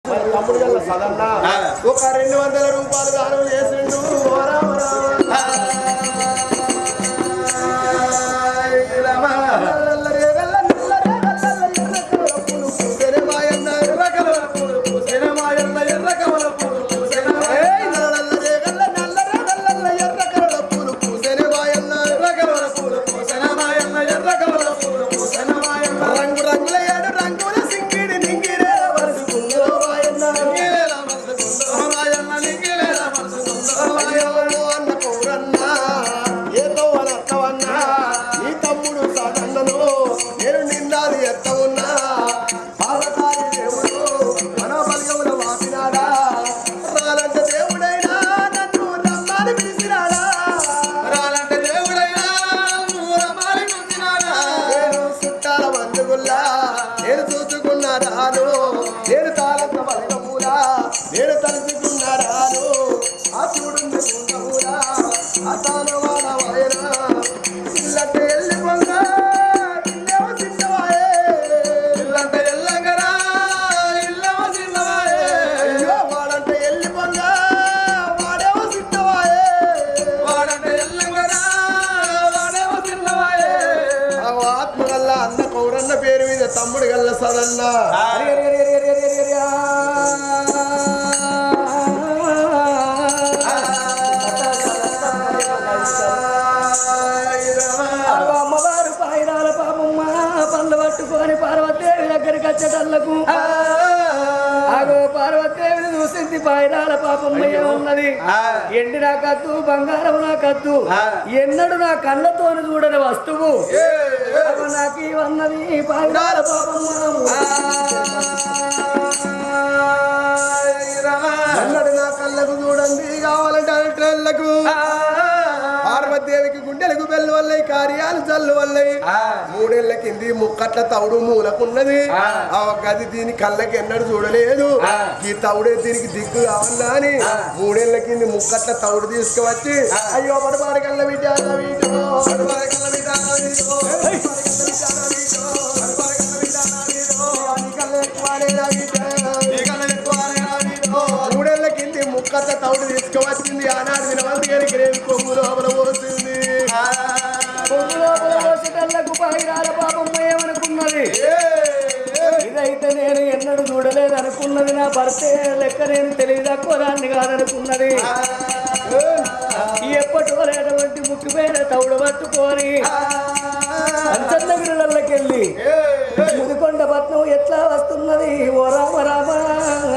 మరి తమ్ముడు గల్ల సదన్న ఒక 200 రూపాయలు దానం చేసిండు. రామ నేను చూసుకున్నారాను, నేను తాళంత బలగములా నేను తలుచుకున్నారాను. ఆ చూడుంది పూరా ఆ తానవాడ వాయన ఇల్లంటే ఎల్లి పొంగ ఇల్లేమో చిన్నవాయే, ఇల్లంటే ఎల్లంగరా ఇల్లేమో చిన్నవాయే. అయ్యో వాడంటే ఎల్లి పొంగ వాడేమో చిన్నవాయే, వాడంటే ఎల్లంగరా వాడేమో చిన్నవాయే. ఆత్మ గల్ల అన్న కౌరన్న పేరు మీద తమ్ముడు గల్ల సదన్న అమ్మవారు పాయిరాల పాపమ్మ పళ్ళు పట్టుకొని పార్వతీదేవి దగ్గరికి వచ్చేటల్లకు ఆగో పార్వతీదేవిని చూసింది. పాయిరాల పాపమ్మయ్య ఉన్నది. ఎండి నా కద్దు బంగారం నా కద్దు ఎన్నడు నా కళ్ళతోని చూడని వస్తువు నాకు ఇవన్నది పాయిరాల పాపమ్మ. అన్నడు నా కళ్ళకు చూడండి కావాలంటే అరటలకు పార్వతీదేవికి గుండెలకు బెల్లు వల్లయి కార్యాలు చల్లు వల్లయి 3 ఏళ్ల కింది ముక్కట్ల తవుడు మూలకున్నది. ఆ గది దీని కళ్ళకి ఎన్నడు చూడలేదు. ఈ తవుడే దీనికి దిక్కు కావాలా అని 3 ఏళ్ల కింది ముక్కట్ల తవుడు తీసుకువచ్చి అయ్యో పడబాడి కళ్ళ విచారణ ముక్కట్ల తవుడు తీసుకువచ్చింది. ఆనాడు వినవంతి గారికి రేపు కొంగు లోపల పోతుంది. కొంగు లోపల పోసేటల్లకు పాయిరాల పాపమ్మ ఏమనుకున్నది, ఇదైతే నేను ఎన్నడూ చూడలేదు అనుకున్నది. నా భర్తే లెక్క నేను తెలియదక్కువ దాన్ని కాదనుకున్నది. ఎప్పటి వరకు ముక్కిపోయిన తౌడు పట్టుకొని అంచన్నగిరిళ్ళకెళ్ళి ముదికొండ పట్నం ఎట్లా వస్తున్నది. ఓ రామ రామ